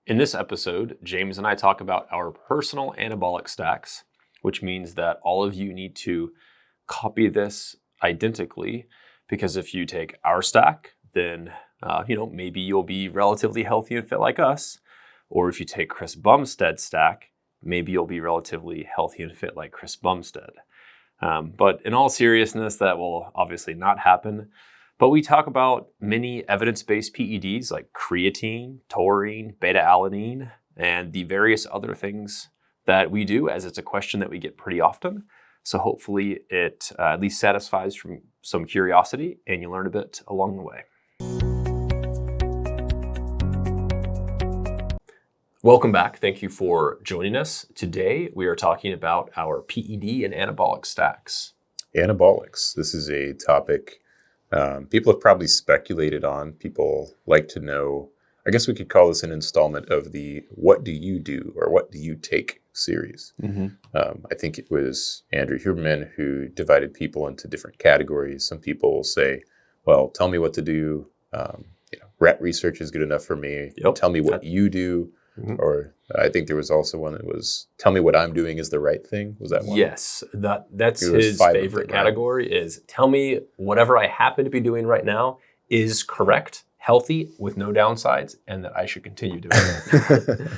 In this episode, James and I talk about our personal anabolic stacks, which means that all of you need to copy this identically, because if you take our stack, then maybe you'll be relatively healthy and fit like us. Or if you take Chris Bumstead's stack, maybe you'll be relatively healthy and fit like Chris Bumstead. But in all seriousness, that will obviously not happen. But we talk about many evidence-based PEDs like creatine, taurine, beta-alanine, and the various other things that we do, as it's a question that we get pretty often. So hopefully it at least satisfies from some curiosity and you learn a bit along the way. Welcome back. Thank you for joining us. Today we are talking about our PED and anabolic stacks. Anabolics. This is a topic people have probably speculated on. People like to know, I guess we could call this an installment of the what do you do or what do you take series. I think it was Andrew Huberman who divided people into different categories. Some people will say, well, tell me what to do. Rat research is good enough for me. Yep. Tell me what you do. Or I think there was also one that was, tell me what I'm doing is the right thing. Was that one? Yes, that's his favorite category, right? Is tell me whatever I happen to be doing right now is correct, healthy, with no downsides, and that I should continue doing it,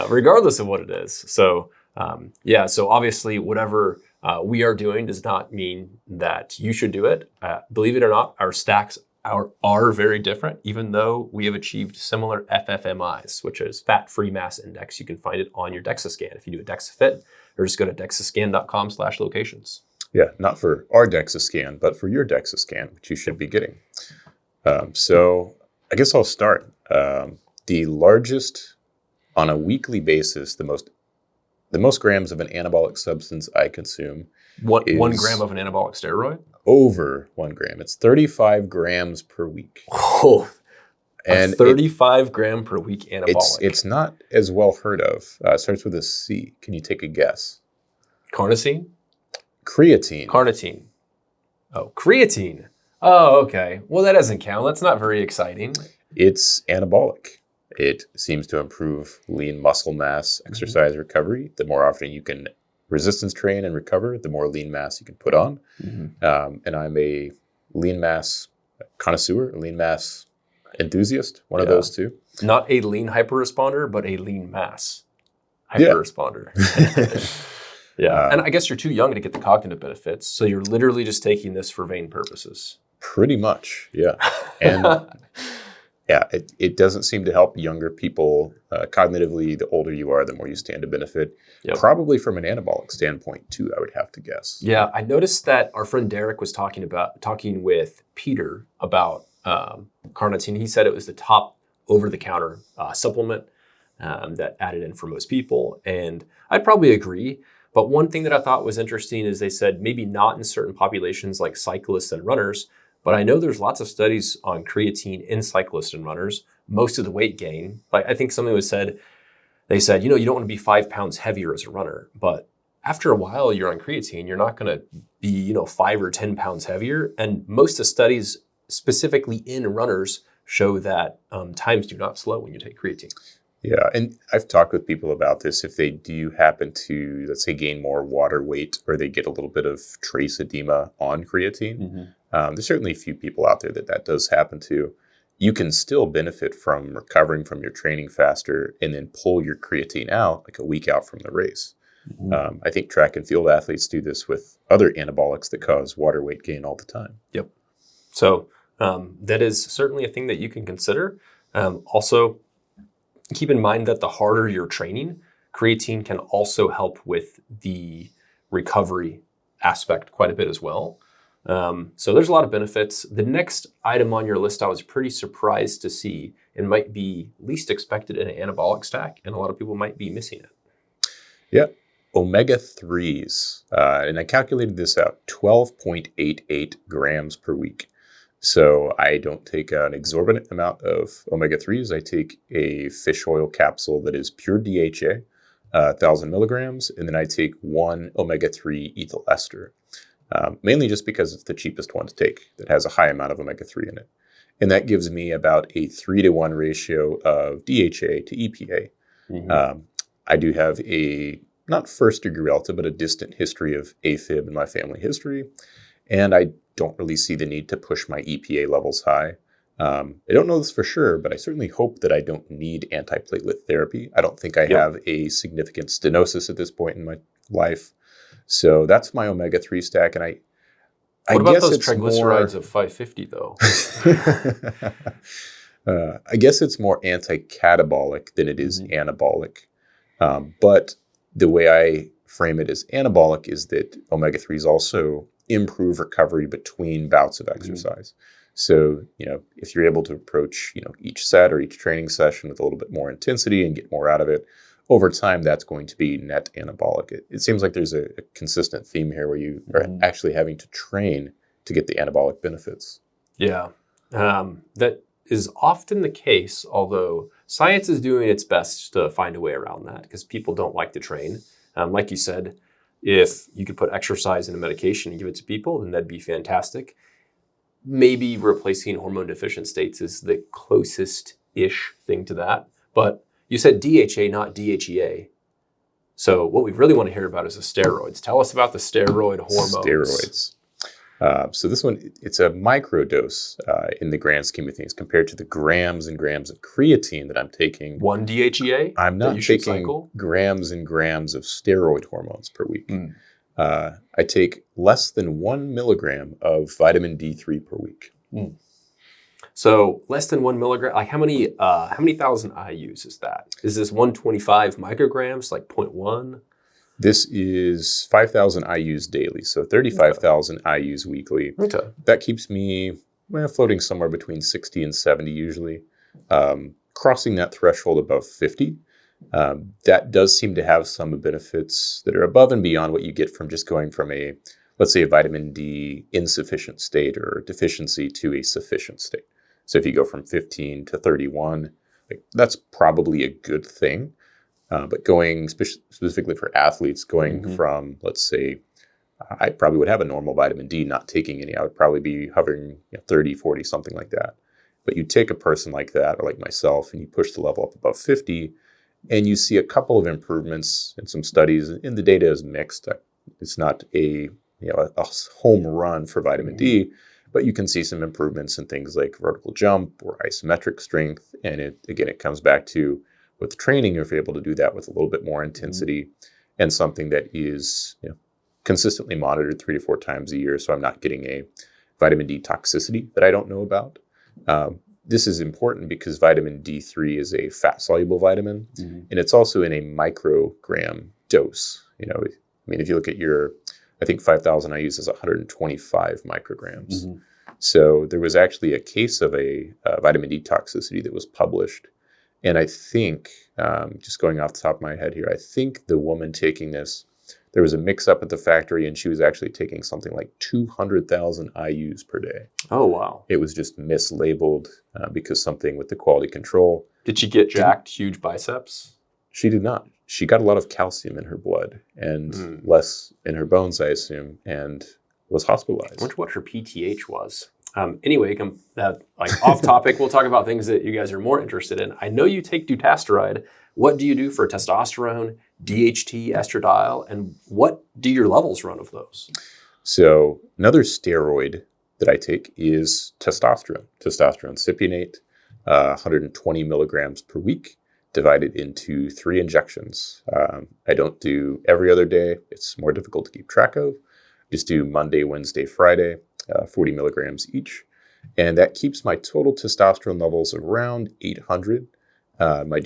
regardless of what it is. So so obviously whatever we are doing does not mean that you should do it. Believe it or not, our stacks are very different, even though we have achieved similar FFMIs, which is fat-free mass index. You can find it on your DEXA scan if you do a DEXA fit, or just go to dexascan.com/locations. Yeah, not for our DEXA scan, but for your DEXA scan, which you should be getting. So I guess I'll start. The largest on a weekly basis, the most grams of an anabolic substance I consume. One gram of an anabolic steroid? Over 1 gram. It's 35 grams per week. Oh, and 35 gram per week anabolic. It's not as well heard of. It starts with a C. Can you take a guess? Carnosine? Creatine. Carnitine. Oh, creatine. Oh, okay. Well, that doesn't count. That's not very exciting. It's anabolic. It seems to improve lean muscle mass, exercise recovery. The more often you can resistance train and recover, the more lean mass you can put on. And I'm a lean mass connoisseur, a lean mass enthusiast, one of those two. Not a lean hyperresponder, but a lean mass hyperresponder. And I guess you're too young to get the cognitive benefits, so you're literally just taking this for vain purposes. Pretty much, yeah. And it doesn't seem to help younger people cognitively. The older you are, the more you stand to benefit. Yep. Probably from an anabolic standpoint too, I would have to guess. Yeah, I noticed that our friend Derek was talking with Peter about carnitine. He said it was the top over-the-counter supplement that added in for most people, and I'd probably agree. But one thing that I thought was interesting is they said maybe not in certain populations like cyclists and runners. But I know there's lots of studies on creatine in cyclists and runners. Most of the weight gain, like I think something was said, they said, you don't want to be 5 pounds heavier as a runner. But after a while, you're on creatine, you're not going to be, 5 or 10 pounds heavier. And most of the studies specifically in runners show that times do not slow when you take creatine. Yeah, and I've talked with people about this. If they do happen to, let's say, gain more water weight or they get a little bit of trace edema on creatine, there's certainly a few people out there that does happen to. You can still benefit from recovering from your training faster and then pull your creatine out like a week out from the race. I think track and field athletes do this with other anabolics that cause water weight gain all the time. Yep. So that is certainly a thing that you can consider. Also, keep in mind that the harder you're training, creatine can also help with the recovery aspect quite a bit as well. So there's a lot of benefits. The next item on your list I was pretty surprised to see and might be least expected in an anabolic stack, and a lot of people might be missing it. Yeah, omega-3s. And I calculated this out, 12.88 grams per week. So I don't take an exorbitant amount of omega-3s. I take a fish oil capsule that is pure DHA, 1,000 milligrams, and then I take 1 omega-3 ethyl ester. Mainly just because it's the cheapest one to take that has a high amount of omega-3 in it. And that gives me about a 3-to-1 ratio of DHA to EPA. I do have a, not first degree relative, but a distant history of AFib in my family history. And I don't really see the need to push my EPA levels high. I don't know this for sure, but I certainly hope that I don't need antiplatelet therapy. I don't think I have a significant stenosis at this point in my life. So that's my omega-3 stack. And what about those triglycerides of 550 though? I guess it's more anti-catabolic than it is anabolic. But the way I frame it as anabolic is that omega-3s also improve recovery between bouts of exercise. So, if you're able to approach, each set or each training session with a little bit more intensity and get more out of it, over time, that's going to be net anabolic. It seems like there's a consistent theme here where you are actually having to train to get the anabolic benefits. Yeah, that is often the case, although science is doing its best to find a way around that because people don't like to train. Like you said, if you could put exercise in a medication and give it to people, then that'd be fantastic. Maybe replacing hormone deficient states is the closest-ish thing to that. But you said DHA, not DHEA. So what we really want to hear about is the steroids. Tell us about the steroid hormones. Steroids. So this one, it's a microdose in the grand scheme of things compared to the grams and grams of creatine that I'm taking. 1 DHEA? I'm not taking grams and grams of steroid hormones per week. I take less than 1 milligram of vitamin D3 per week. So less than 1 milligram, like how many thousand IUs is that? Is this 125 micrograms, like 0.1? This is 5,000 IUs daily, so 35,000 IUs weekly. Okay. That keeps me floating somewhere between 60 and 70 usually. Crossing that threshold above 50, that does seem to have some benefits that are above and beyond what you get from just going from let's say a vitamin D insufficient state or deficiency to a sufficient state. So if you go from 15 to 31, that's probably a good thing. But going specifically for athletes, going from, let's say, I probably would have a normal vitamin D, not taking any. I would probably be hovering 30, 40, something like that. But you take a person like that, or like myself, and you push the level up above 50, and you see a couple of improvements in some studies, and the data is mixed. It's not a home run for vitamin D, but you can see some improvements in things like vertical jump or isometric strength. And it comes back to, with training, if you're able to do that with a little bit more intensity and something that is consistently monitored 3 to 4 times a year, so I'm not getting a vitamin D toxicity that I don't know about. This is important because vitamin D3 is a fat-soluble vitamin, and it's also in a microgram dose. If you look at I think 5,000 IUs is 125 micrograms. So there was actually a case of a vitamin D toxicity that was published. And I think, just going off the top of my head here, I think the woman taking this, there was a mix-up at the factory, and she was actually taking something like 200,000 IUs per day. Oh, wow. It was just mislabeled because something with the quality control. Did she get jacked, huge biceps? She did not. She got a lot of calcium in her blood and less in her bones, I assume, and was hospitalized. I wonder what her PTH was. Anyway, off topic, we'll talk about things that you guys are more interested in. I know you take Dutasteride. What do you do for testosterone, DHT, estradiol, and what do your levels run of those? So another steroid that I take is testosterone cypionate, 120 milligrams per week, divided into 3 injections. I don't do every other day. It's more difficult to keep track of. Just do Monday, Wednesday, Friday. 40 milligrams each. And that keeps my total testosterone levels around 800. My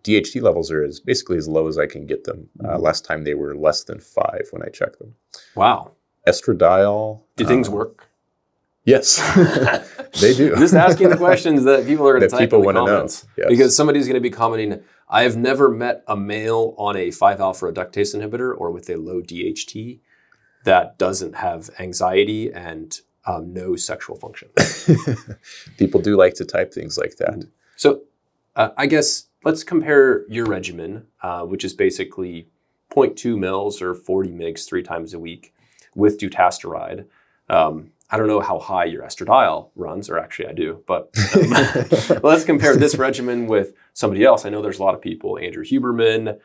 DHT levels are basically as low as I can get them. Last time they were less than 5 when I checked them. Wow. Estradiol. Do things work? Yes, they do. I'm just asking the questions that people are going to type in the comments. Yes. Because somebody's going to be commenting, I have never met a male on a 5-alpha reductase inhibitor or with a low DHT that doesn't have anxiety and no sexual function. People do like to type things like that. So I guess let's compare your regimen, which is basically 0.2 mils or 40 mgs 3 times a week with Dutasteride. I don't know how high your estradiol runs, or actually I do, but let's compare this regimen with somebody else. I know there's a lot of people, Andrew Huberman,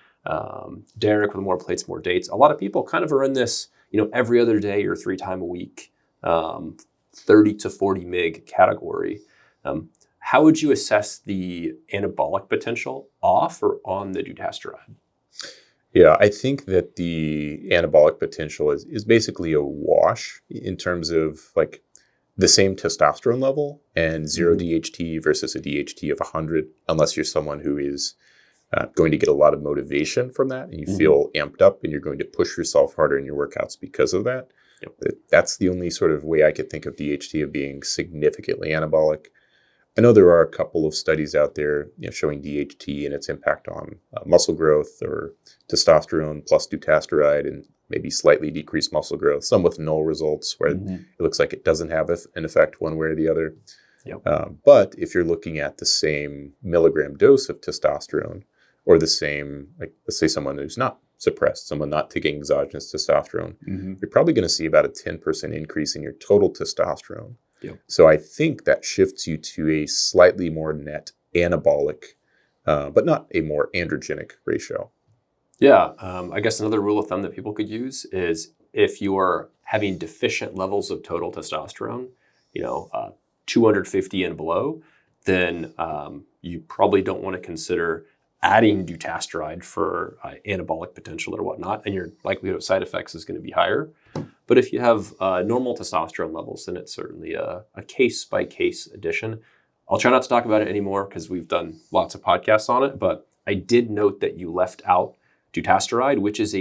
Derek with more plates, more dates. A lot of people kind of are in this, every other day or 3 times a week, 30 to 40 mg category. How would you assess the anabolic potential off or on the dutasteride? Yeah, I think that the anabolic potential is basically a wash in terms of like the same testosterone level and 0 DHT versus a DHT of 100, unless you're someone who is going to get a lot of motivation from that and you feel amped up and you're going to push yourself harder in your workouts because of that. Yep. That's the only sort of way I could think of DHT of being significantly anabolic. I know there are a couple of studies out there showing DHT and its impact on muscle growth, or testosterone plus dutasteride and maybe slightly decreased muscle growth, some with null results where it looks like it doesn't have an effect one way or the other. Yep. But if you're looking at the same milligram dose of testosterone, or the same, like let's say someone who's not suppressed, someone not taking exogenous testosterone, you're probably going to see about a 10% increase in your total testosterone. Yep. So I think that shifts you to a slightly more net anabolic, but not a more androgenic ratio. Yeah, I guess another rule of thumb that people could use is if you are having deficient levels of total testosterone, 250 and below, then you probably don't want to consider adding dutasteride for anabolic potential or whatnot, and your likelihood of side effects is going to be higher. But if you have normal testosterone levels, then it's certainly a case-by-case addition. I'll try not to talk about it anymore because we've done lots of podcasts on it, but I did note that you left out dutasteride, which is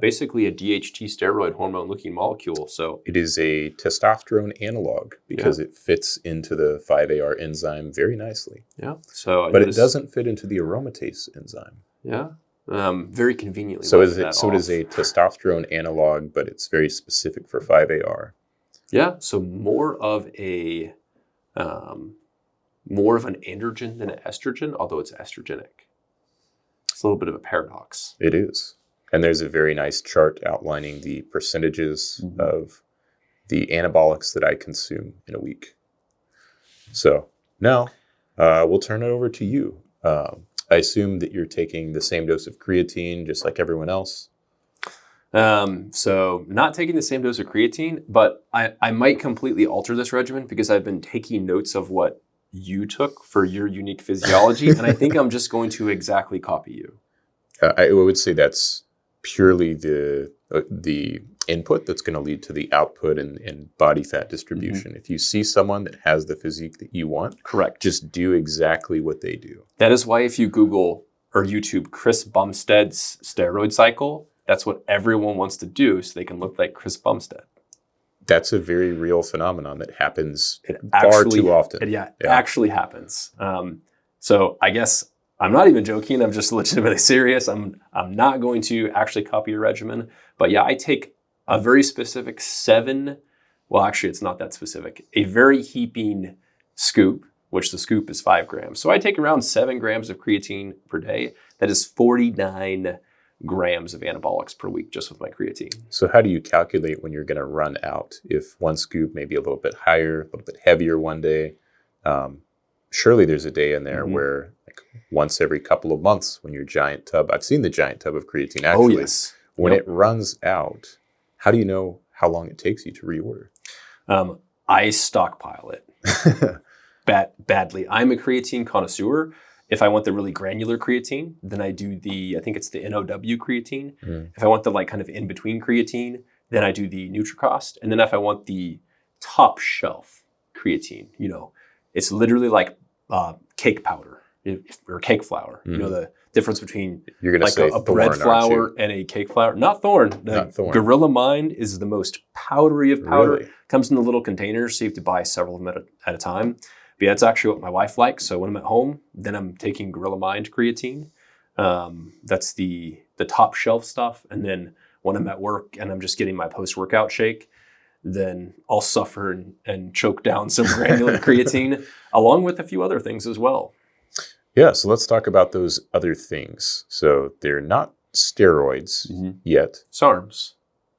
basically a DHT steroid hormone-looking molecule. So it is a testosterone analog because it fits into the 5-AR enzyme very nicely. Yeah. But it doesn't fit into the aromatase enzyme. Yeah. Very conveniently. So it is a testosterone analog, but it's very specific for 5-AR. Yeah. So more of an androgen than an estrogen, although it's estrogenic. It's a little bit of a paradox. It is. And there's a very nice chart outlining the percentages of the anabolics that I consume in a week. So now we'll turn it over to you. I assume that you're taking the same dose of creatine just like everyone else. So not taking the same dose of creatine, but I might completely alter this regimen because I've been taking notes of what you took for your unique physiology, and I think I'm just going to exactly copy you. I would say that's purely the input that's going to lead to the output and body fat distribution. If you see someone that has the physique that you want, correct, just do exactly what they do. That is why if you Google or YouTube Chris Bumstead's steroid cycle, that's what everyone wants to do so they can look like Chris Bumstead. That's a very real phenomenon that happens far too often. It actually happens. So I guess I'm not even joking. I'm just legitimately serious. I'm not going to actually copy your regimen. But yeah, I take a very specific it's not that specific, a very heaping scoop, which the scoop is 5 grams. So I take around 7 grams of creatine per day. That is 49 grams of anabolics per week just with my creatine. So how do you calculate when you're going to run out? If one scoop may be a little bit higher, a little bit heavier one day, surely there's a day in there where like once every couple of months when your giant tub, I've seen the giant tub of creatine actually, when it runs out, how do you know how long it takes you to reorder? I stockpile it badly. I'm a creatine connoisseur. If I want the really granular creatine, then I do I think it's the NOW creatine. If I want the kind of in-between creatine, then I do the NutriCost. And then if I want the top shelf creatine, it's literally like cake powder or cake flour. The difference between a bread flour and a cake flour. Not Thorn. Gorilla Mind is the most powdery of powder. Really? Comes in the little containers, so you have to buy several of them at a time. But yeah, that's actually what my wife likes. So when I'm at home, then I'm taking Gorilla Mind creatine. That's the top shelf stuff. And then when I'm at work and I'm just getting my post-workout shake, then I'll suffer and choke down some granular creatine, along with a few other things as well. Yeah, so let's talk about those other things. So they're not steroids yet. SARMs.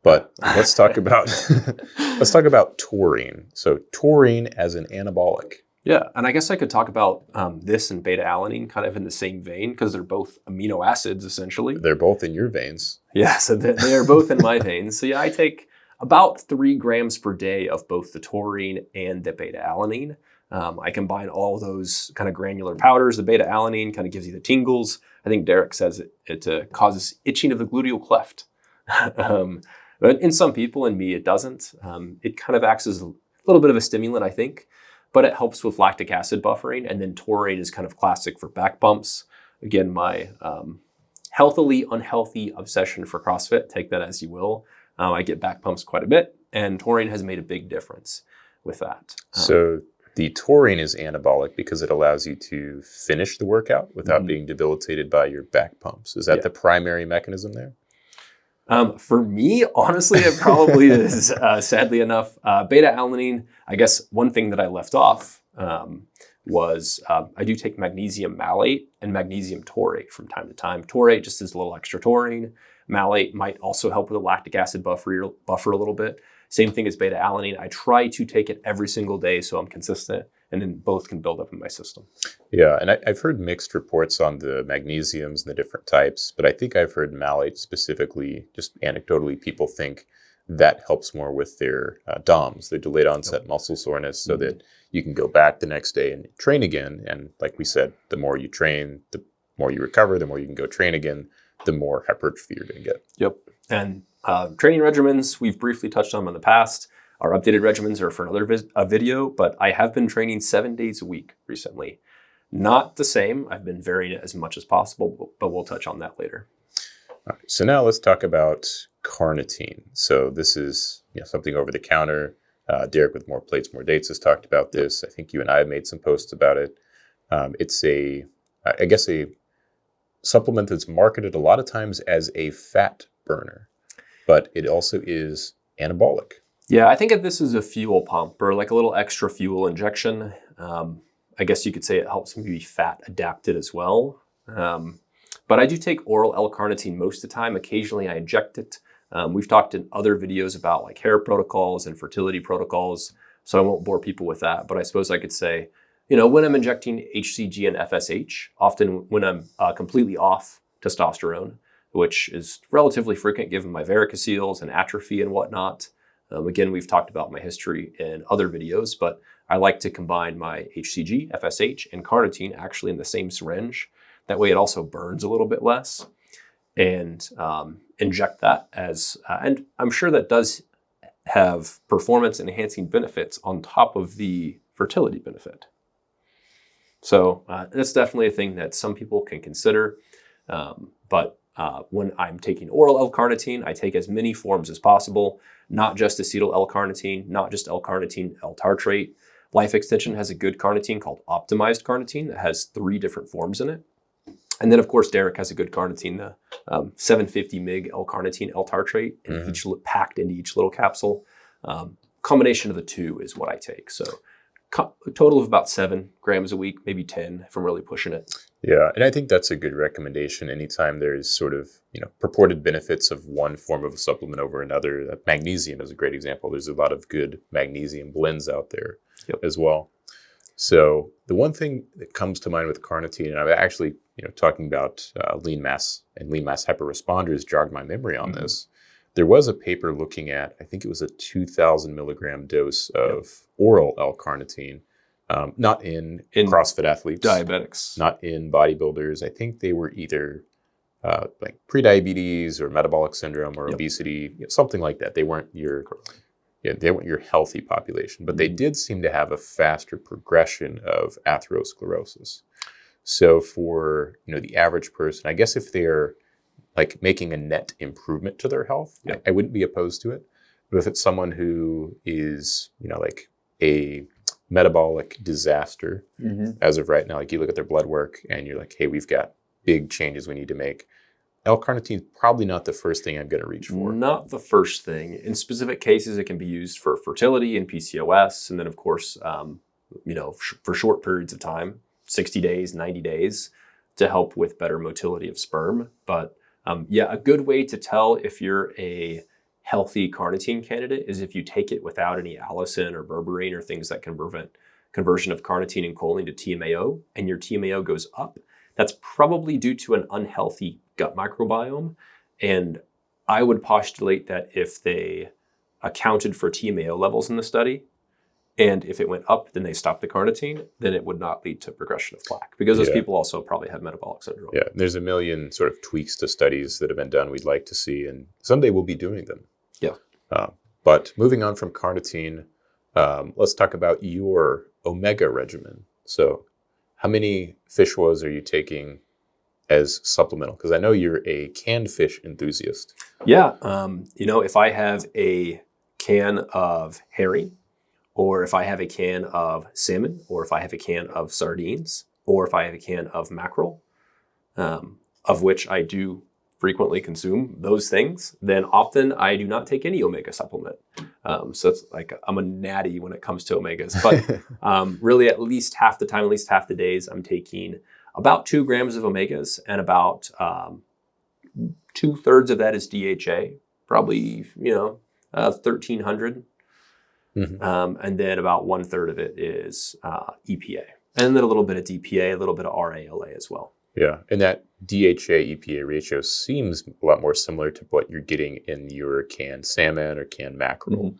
But let's talk about taurine. So taurine as an anabolic. Yeah, and I guess I could talk about this and beta-alanine kind of in the same vein because they're both amino acids essentially. They're both in your veins. Yeah, so they are both in my veins. So yeah, I take about 3 grams per day of both the taurine and the beta-alanine. I combine all those kind of granular powders. The beta-alanine kind of gives you the tingles. I think Derek says it causes itching of the gluteal cleft. But in some people, and me, it doesn't. It kind of acts as a little bit of a stimulant, I think, but it helps with lactic acid buffering. And then taurine is kind of classic for back pumps. Again, my healthily unhealthy obsession for CrossFit, take that as you will. I get back pumps quite a bit, and taurine has made a big difference with that. So the taurine is anabolic because it allows you to finish the workout without being debilitated by your back pumps. Is that the primary mechanism there? For me, honestly, it probably is, sadly enough. Beta-alanine, I guess one thing that I left off was I do take magnesium malate and magnesium taurate from time to time. Taurate just is a little extra taurine. Malate might also help with the lactic acid buffer a little bit. Same thing as beta-alanine. I try to take it every single day so I'm consistent, and then both can build up in my system. Yeah, and I've heard mixed reports on the magnesiums and the different types, but I think I've heard malate specifically, just anecdotally, people think that helps more with their DOMS, their delayed onset muscle soreness, so that you can go back the next day and train again. And like we said, the more you train, the more you recover, the more you can go train again, the more hypertrophy you're going to get. Yep. And training regimens, we've briefly touched on them in the past. Our updated regimens are for another video, but I have been training 7 days a week recently. Not the same. I've been varying it as much as possible, but we'll touch on that later. All right, so now let's talk about carnitine. So this is something over the counter. Derek with More Plates, More Dates has talked about this. I think you and I have made some posts about it. It's a supplement that's marketed a lot of times as a fat burner, but it also is anabolic. Yeah, I think of this as a fuel pump or like a little extra fuel injection. I guess you could say it helps me be fat adapted as well. But I do take oral L-Carnitine most of the time. Occasionally I inject it. We've talked in other videos about like hair protocols and fertility protocols, so I won't bore people with that. But I suppose I could say, when I'm injecting HCG and FSH, often when I'm completely off testosterone, which is relatively frequent given my varicoceles and atrophy and whatnot. Again, we've talked about my history in other videos, but I like to combine my HCG, FSH, and carnitine actually in the same syringe. That way it also burns a little bit less, and inject that as, and I'm sure that does have performance enhancing benefits on top of the fertility benefit. So that's definitely a thing that some people can consider. But when I'm taking oral L-Carnitine, I take as many forms as possible, not just acetyl L-Carnitine, not just L-Carnitine, L-tartrate. Life Extension has a good carnitine called optimized carnitine that has 3 different forms in it. And then, of course, Derek has a good carnitine, the 750 mg L-Carnitine L-tartrate, and packed into each little capsule. Combination of the 2 is what I take. So a total of about 7 grams a week, maybe 10 if I'm really pushing it. Yeah, and I think that's a good recommendation. Anytime there's sort of purported benefits of one form of a supplement over another, magnesium is a great example. There's a lot of good magnesium blends out there as well. So the one thing that comes to mind with carnitine, and I'm actually talking about lean mass and lean mass hyperresponders jogged my memory on this. There was a paper looking at, I think it was a 2,000 milligram dose of oral L-Carnitine, not in CrossFit athletes, diabetics, not in bodybuilders. I think they were either like prediabetes or metabolic syndrome or obesity, something like that. They weren't your healthy population, but they did seem to have a faster progression of atherosclerosis. So for the average person, I guess if they're like making a net improvement to their health, I wouldn't be opposed to it. But if it's someone who is, like a metabolic disaster as of right now, like you look at their blood work and you're like, hey, we've got big changes we need to make. L-Carnitine is probably not the first thing I'm going to reach for. Not the first thing. In specific cases, it can be used for fertility and PCOS. And then, of course, for short periods of time, 60 days, 90 days, to help with better motility of sperm. But a good way to tell if you're a healthy carnitine candidate is if you take it without any allicin or berberine or things that can prevent conversion of carnitine and choline to TMAO, and your TMAO goes up. That's probably due to an unhealthy gut microbiome. And I would postulate that if they accounted for TMAO levels in the study, and if it went up, then they stopped the carnitine, then it would not lead to progression of plaque, because those people also probably have metabolic syndrome. Yeah, there's a million sort of tweaks to studies that have been done we'd like to see, and someday we'll be doing them. Yeah. But moving on from carnitine, let's talk about your omega regimen. So how many fish oils are you taking as supplemental? Because I know you're a canned fish enthusiast. Yeah. If I have a can of herring, or if I have a can of salmon, or if I have a can of sardines, or if I have a can of mackerel, of which I do frequently consume those things, then often I do not take any omega supplement. So it's like I'm a natty when it comes to omegas. But really at least half the time, at least half the days, I'm taking about 2 grams of omegas, and about 2/3 of that is DHA, probably, 1,300. And then about 1/3 of it is EPA, and then a little bit of DPA, a little bit of RALA as well. Yeah, and that DHA EPA ratio seems a lot more similar to what you're getting in your canned salmon or canned mackerel.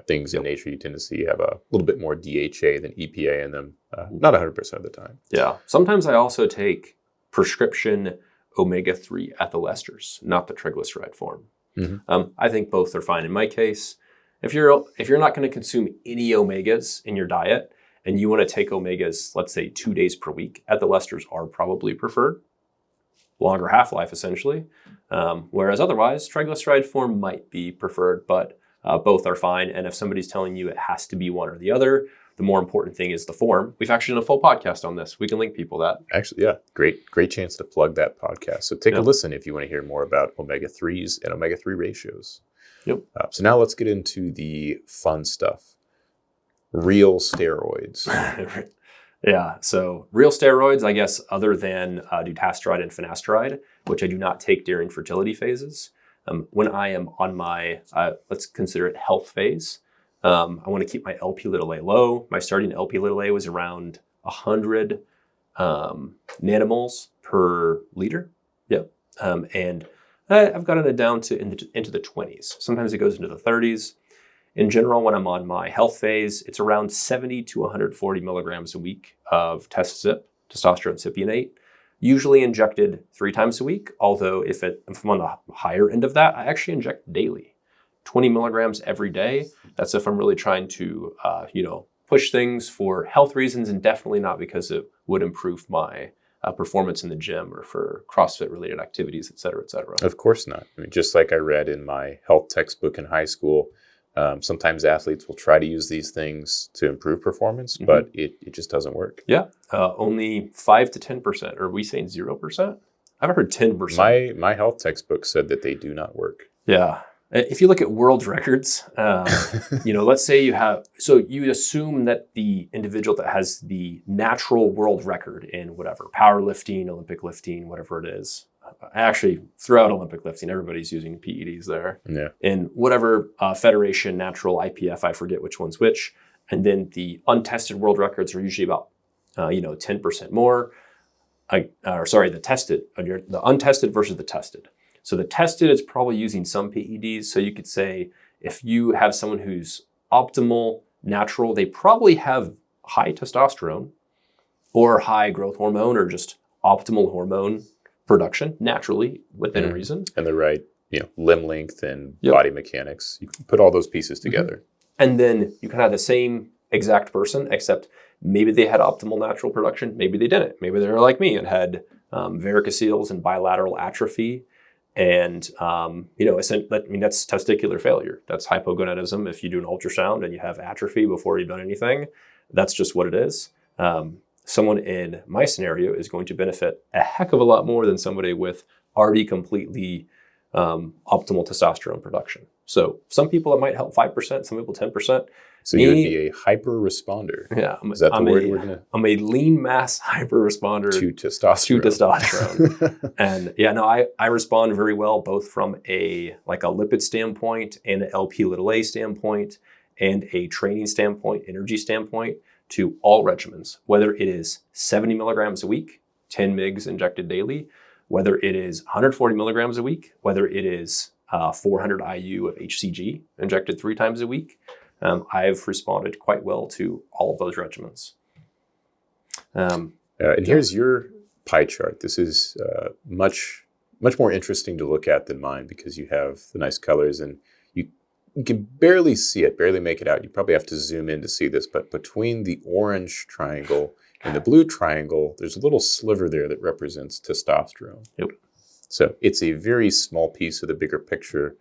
Things in nature you tend to see have a little bit more DHA than EPA in them, not 100% of the time. Yeah, sometimes I also take prescription omega-3 ethyl esters, not the triglyceride form. I think both are fine in my case. If you're not going to consume any omegas in your diet, and you want to take omegas, let's say 2 days per week, ethyl esters are probably preferred. Longer half-life, essentially. Whereas otherwise, triglyceride form might be preferred, but both are fine. And if somebody's telling you it has to be one or the other, the more important thing is the form. We've actually done a full podcast on this. We can link people that. Actually, yeah, great chance to plug that podcast. So take a listen if you want to hear more about omega-3s and omega-3 ratios. Yep. So now let's get into the fun stuff. Real steroids. Yeah, so real steroids, I guess, other than dutasteride and finasteride, which I do not take during fertility phases. When I am on my, let's consider it health phase, I want to keep my Lp(a) low. My starting Lp(a) was around 100 nanomoles per liter. Yep. And I've gotten it down to into the 20s. Sometimes it goes into the 30s. In general, when I'm on my health phase, it's around 70 to 140 milligrams a week of testosterone cypionate, usually injected 3 times a week. Although if I'm on the higher end of that, I actually inject daily, 20 milligrams every day. That's if I'm really trying to, push things for health reasons, and definitely not because it would improve my performance in the gym or for CrossFit related activities, et cetera, et cetera. Of course not. I mean, just like I read in my health textbook in high school, sometimes athletes will try to use these things to improve performance, but it just doesn't work. Yeah, only 5 to 10%. Or are we saying 0%? I've heard 10%. My health textbook said that they do not work. Yeah. If you look at world records, let's say you assume that the individual that has the natural world record in whatever, powerlifting, Olympic lifting, whatever it is, actually throughout Olympic lifting, everybody's using PEDs there. Yeah. In whatever federation, natural, IPF, I forget which one's which. And then the untested world records are usually about, 10% more. The untested versus the tested. So the tested is probably using some PEDs. So you could say if you have someone who's optimal, natural, they probably have high testosterone or high growth hormone or just optimal hormone production naturally within reason. And the right, limb length and body mechanics. You can put all those pieces together. And then you can have the same exact person, except maybe they had optimal natural production. Maybe they didn't. Maybe they were like me and had varicoceles and bilateral atrophy. And, that's testicular failure. That's hypogonadism. If you do an ultrasound and you have atrophy before you've done anything, that's just what it is. Someone in my scenario is going to benefit a heck of a lot more than somebody with already completely optimal testosterone production. So some people it might help 5%, some people 10%. So you would be a hyper responder. Yeah. Is that the word we're going to? I'm a lean mass hyper responder to testosterone. And yeah, no, I respond very well, both from a lipid standpoint and an LP(a) standpoint and a training standpoint, energy standpoint, to all regimens, whether it is 70 milligrams a week, 10 mgs injected daily, whether it is 140 milligrams a week, whether it is 400 IU of HCG injected 3 times a week. I've responded quite well to all of those regimens. And here's your pie chart. This is much more interesting to look at than mine because you have the nice colors and you can barely see it, barely make it out. You probably have to zoom in to see this, but between the orange triangle and the blue triangle, there's a little sliver there that represents testosterone. Yep. So it's a very small piece of the bigger picture,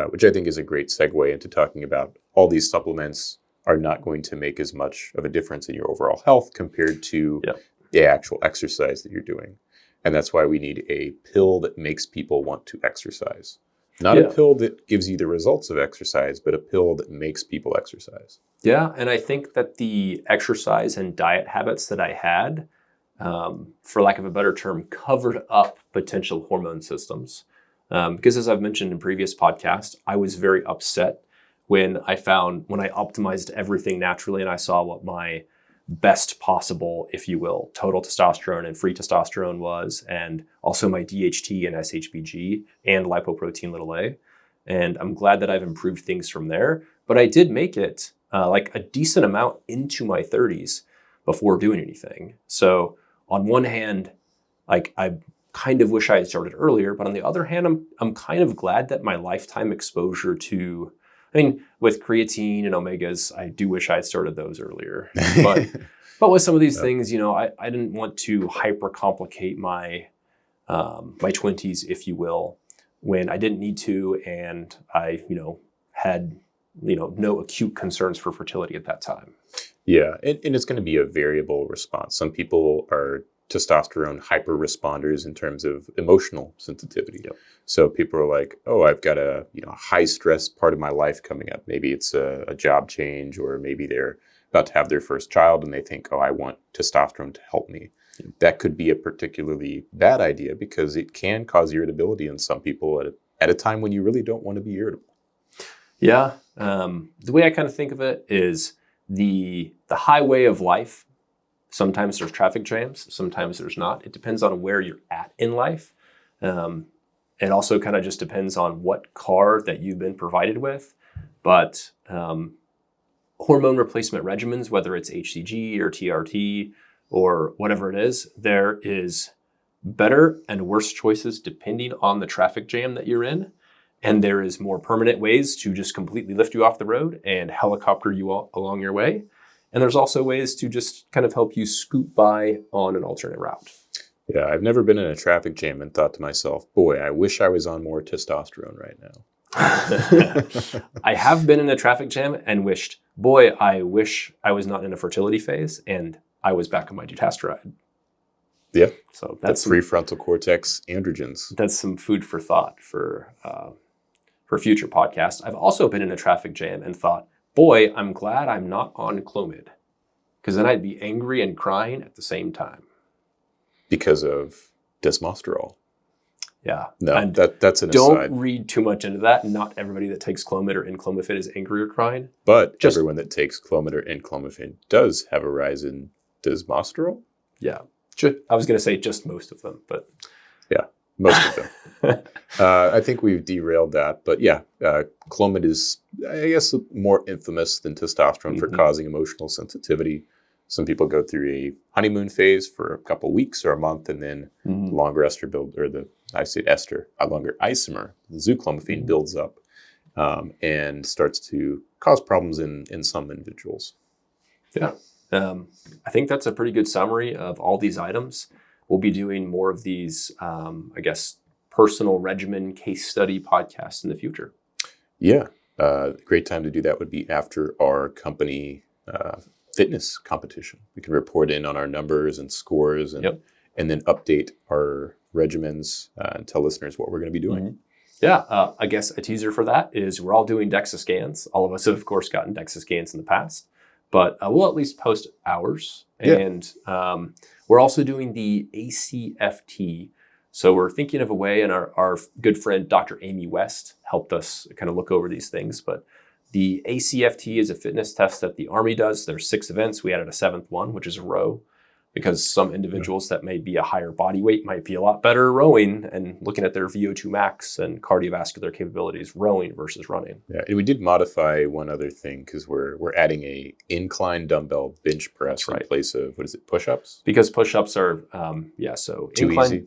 which I think is a great segue into talking about all these supplements are not going to make as much of a difference in your overall health compared to the actual exercise that you're doing. And that's why we need a pill that makes people want to exercise. Not a pill that gives you the results of exercise, but a pill that makes people exercise. Yeah, and I think that the exercise and diet habits that I had, for lack of a better term, covered up potential hormone systems. Because as I've mentioned in previous podcasts, I was very upset when I optimized everything naturally and I saw what my best possible, if you will, total testosterone and free testosterone was, and also my DHT and SHBG and lipoprotein(a). And I'm glad that I've improved things from there. But I did make it a decent amount into my 30s before doing anything. So on one hand, I kind of wish I had started earlier, but on the other hand, I'm kind of glad that my lifetime exposure to, with creatine and omegas, I do wish I had started those earlier. But with some of these things, I didn't want to hyper complicate my 20s, if you will, when I didn't need to, and I, had, no acute concerns for fertility at that time. Yeah, and it's going to be a variable response. Some people are testosterone hyper responders in terms of emotional sensitivity. Yep. So people are like, oh, I've got a high stress part of my life coming up. Maybe it's a job change, or maybe they're about to have their first child and they think, oh, I want testosterone to help me. Yep. That could be a particularly bad idea because it can cause irritability in some people at a time when you really don't want to be irritable. Yeah. The way I kind of think of it is the highway of life. Sometimes there's traffic jams, sometimes there's not. It depends on where you're at in life. It also kind of just depends on what car that you've been provided with. But hormone replacement regimens, whether it's HCG or TRT or whatever it is, there is better and worse choices depending on the traffic jam that you're in. And there is more permanent ways to just completely lift you off the road and helicopter you along your way. And there's also ways to just kind of help you scoot by on an alternate route. Yeah, I've never been in a traffic jam and thought to myself, boy, I wish I was on more testosterone right now. I have been in a traffic jam and wished, boy, I wish I was not in a fertility phase and I was back on my Dutasteride. Yeah, so that's prefrontal cortex androgens. That's some food for thought for future podcasts. I've also been in a traffic jam and thought, boy, I'm glad I'm not on Clomid, because then I'd be angry and crying at the same time. Because of desmosterol. Yeah. No, that's an aside. Don't read too much into that. Not everybody that takes Clomid or Enclomifene is angry or crying. But everyone that takes Clomid or Enclomifene does have a rise in desmosterol? Yeah. I was going to say just most of them, but... Yeah, most of them. I think we've derailed that. But yeah, Clomid is, I guess, more infamous than testosterone for causing emotional sensitivity. Some people go through a honeymoon phase for a couple of weeks or a month, and then longer ester build, or longer isomer, the zuclomiphene builds up and starts to cause problems in some individuals. Yeah. I think that's a pretty good summary of all these items. We'll be doing more of these, personal regimen case study podcasts in the future. Yeah. Great time to do that would be after our company fitness competition. We can report in on our numbers and scores and then update our regimens and tell listeners what we're going to be doing. Yeah, I guess a teaser for that is we're all doing DEXA scans. All of us have, of course, gotten DEXA scans in the past, but we'll at least post ours. Yeah. And we're also doing the ACFT. So we're thinking of a way, and our good friend, Dr. Amy West, helped us kind of look over these things. But the ACFT is a fitness test that the Army does. There's 6 events. We added a 7th one, which is a row, because some individuals that may be a higher body weight might be a lot better rowing and looking at their VO2 max and cardiovascular capabilities rowing versus running. Yeah, and we did modify one other thing because we're adding a incline dumbbell bench press in place of, what is it, push-ups? Because push-ups are, so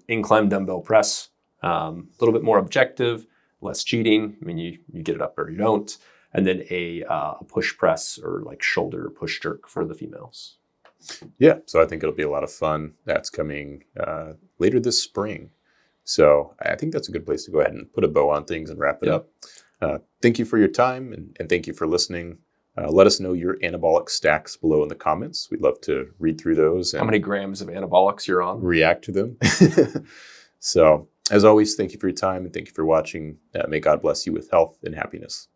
incline dumbbell press, a little bit more objective, less cheating. I mean, you get it up or you don't. And then a push press or like shoulder push jerk for the females. Yeah, so I think it'll be a lot of fun. That's coming later this spring. So I think that's a good place to go ahead and put a bow on things and wrap it up. Thank you for your time, and thank you for listening. Let us know your anabolic stacks below in the comments. We'd love to read through those. And how many grams of anabolics you're on? React to them. So as always, thank you for your time, and thank you for watching. May God bless you with health and happiness.